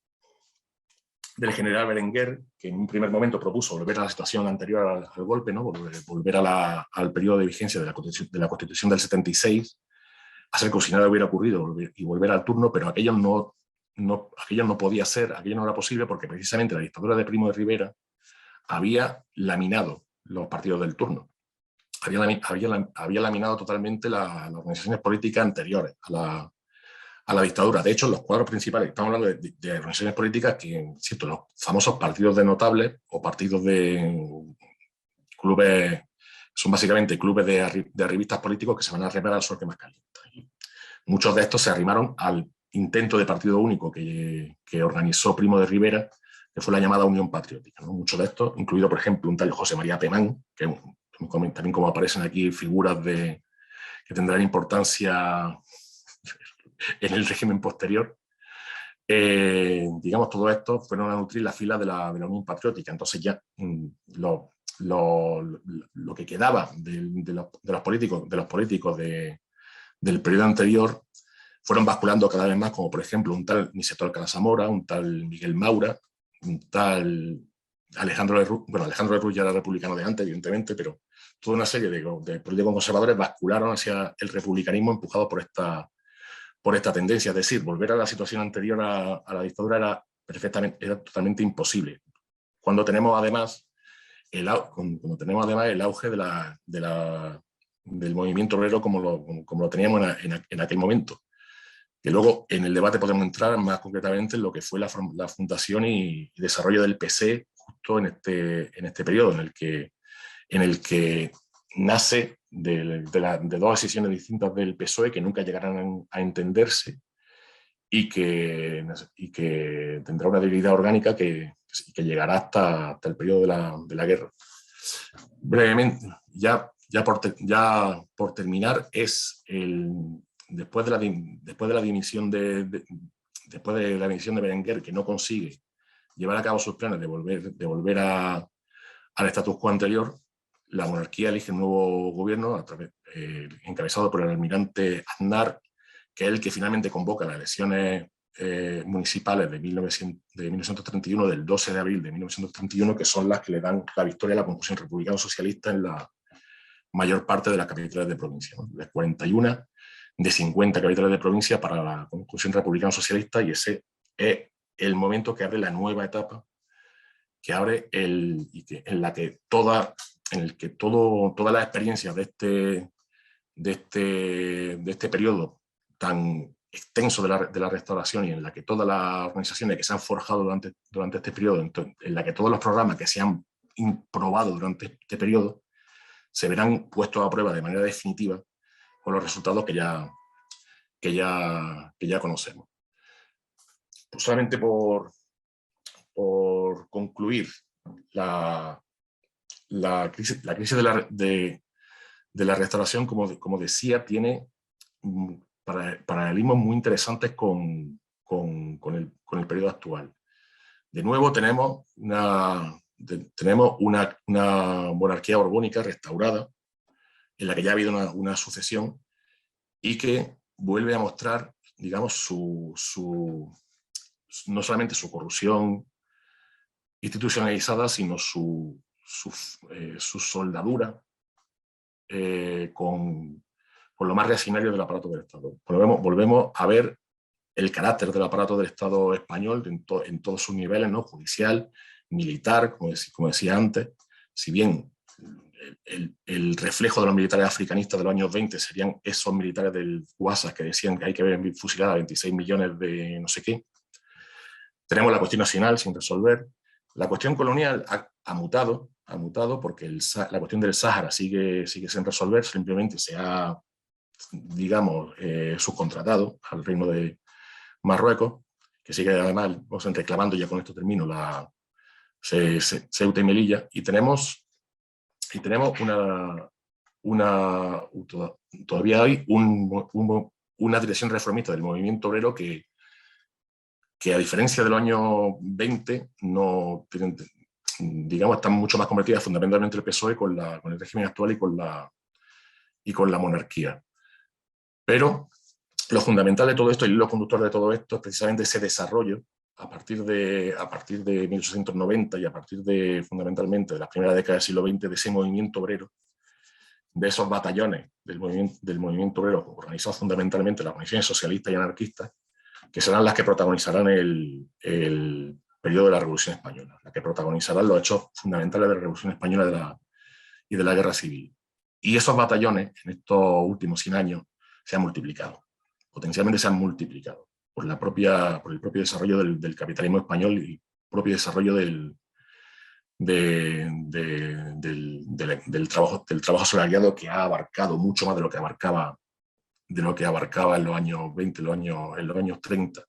del general Berenguer, que en un primer momento propuso volver a la situación anterior al golpe, ¿no? volver al periodo de vigencia de la Constitución del 76, hacer como si nada hubiera ocurrido y volver al turno, pero aquello no podía ser, aquello no era posible, porque precisamente la dictadura de Primo de Rivera había laminado los partidos del turno. Había laminado totalmente las organizaciones políticas anteriores a la dictadura. De hecho, los cuadros principales, estamos hablando de organizaciones políticas que, cierto, los famosos partidos de notables o partidos de clubes, son básicamente clubes de arribistas políticos que se van a arrimar al sol que más calienta. Y muchos de estos se arrimaron al intento de partido único que organizó Primo de Rivera, que fue la llamada Unión Patriótica, ¿no? Muchos de estos, incluido, por ejemplo, un tal José María Pemán, que también, como aparecen aquí, figuras que tendrán importancia en el régimen posterior, digamos, todo esto fueron a nutrir la fila de la Unión Patriótica. Entonces ya lo que quedaba de los políticos del periodo anterior fueron basculando cada vez más, como por ejemplo un tal Niceto Alcalá Zamora, un tal Miguel Maura, un tal Alejandro Lerroux. Bueno, Alejandro Lerroux ya era republicano de antes, evidentemente, pero toda una serie de políticos conservadores bascularon hacia el republicanismo empujados por esta tendencia. Es decir, volver a la situación anterior a la dictadura era totalmente imposible. Cuando tenemos además el auge del movimiento obrero como lo teníamos en aquel momento. Que luego en el debate podemos entrar más concretamente en lo que fue la fundación y desarrollo del PC justo en este periodo en el que nace de dos decisiones distintas del PSOE que nunca llegarán a entenderse y que tendrá una debilidad orgánica que llegará hasta el periodo de la guerra. Brevemente, ya por terminar, después de la dimisión de Berenguer, que no consigue llevar a cabo sus planes de volver al status quo anterior, la monarquía elige un nuevo gobierno encabezado por el almirante Aznar, que es el que finalmente convoca las elecciones municipales de 1931, del 12 de abril de 1931, que son las que le dan la victoria a la conjunción republicano-socialista en la mayor parte de las capitales de provincia, ¿no? De 41 de 50 capitales de provincia para la conjunción republicano-socialista, y ese es el momento que abre la nueva etapa, que abre en la que todas las experiencias de este periodo tan extenso de la restauración, y en la que todas las organizaciones que se han forjado durante este periodo, en la que todos los programas que se han probado durante este periodo, se verán puestos a prueba de manera definitiva con los resultados que ya conocemos. Pues solamente por concluir, la crisis de la restauración, como decía, tiene paralelismos muy interesantes con el periodo actual. De nuevo tenemos una monarquía borbónica restaurada, en la que ya ha habido una sucesión, y que vuelve a mostrar, digamos, no solamente su corrupción institucionalizada, sino su soldadura con lo más reaccionario del aparato del Estado. Volvemos a ver el carácter del aparato del Estado español en todos sus niveles, ¿no? Judicial, militar, como decía antes. Si bien el reflejo de los militares africanistas de los años 20 serían esos militares del WASA que decían que hay que fusilar a 26 millones de no sé qué, tenemos la cuestión nacional sin resolver. La cuestión colonial ha mutado porque la cuestión del Sáhara sigue sin resolver, simplemente se ha, digamos, subcontratado al Reino de Marruecos, que sigue además reclamando, ya con esto termino, Ceuta y Melilla, y tenemos todavía hay una dirección reformista del movimiento obrero que a diferencia de los años 20, no tienen, digamos, están mucho más convertidas fundamentalmente el PSOE con el régimen actual y con la monarquía. Pero lo fundamental de todo esto, y lo conductor de todo esto, es precisamente ese desarrollo a partir de 1890 y a partir fundamentalmente de la primera década del siglo XX, de ese movimiento obrero, de esos batallones del movimiento obrero organizados fundamentalmente en las organizaciones socialistas y anarquistas, que serán las que protagonizarán el periodo de la Revolución Española, las que protagonizarán los hechos fundamentales de la Revolución Española y de la Guerra Civil. Y esos batallones, en estos últimos 100 años, se han multiplicado, potencialmente se han multiplicado, por el propio desarrollo del capitalismo español y propio desarrollo del trabajo asalariado, que ha abarcado mucho más de lo que abarcaba en los años 20, en los años 30.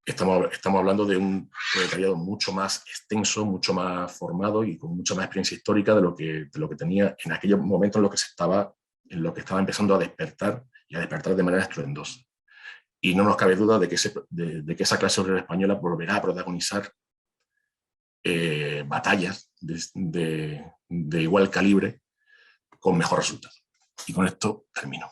Estamos hablando de un proletariado mucho más extenso, mucho más formado y con mucha más experiencia histórica de lo que tenía en aquellos momentos en lo que estaba empezando a despertar, y a despertar de manera estruendosa. y no nos cabe duda de que, que esa clase obrera española volverá a protagonizar batallas de igual calibre con mejor resultado. Y con esto termino.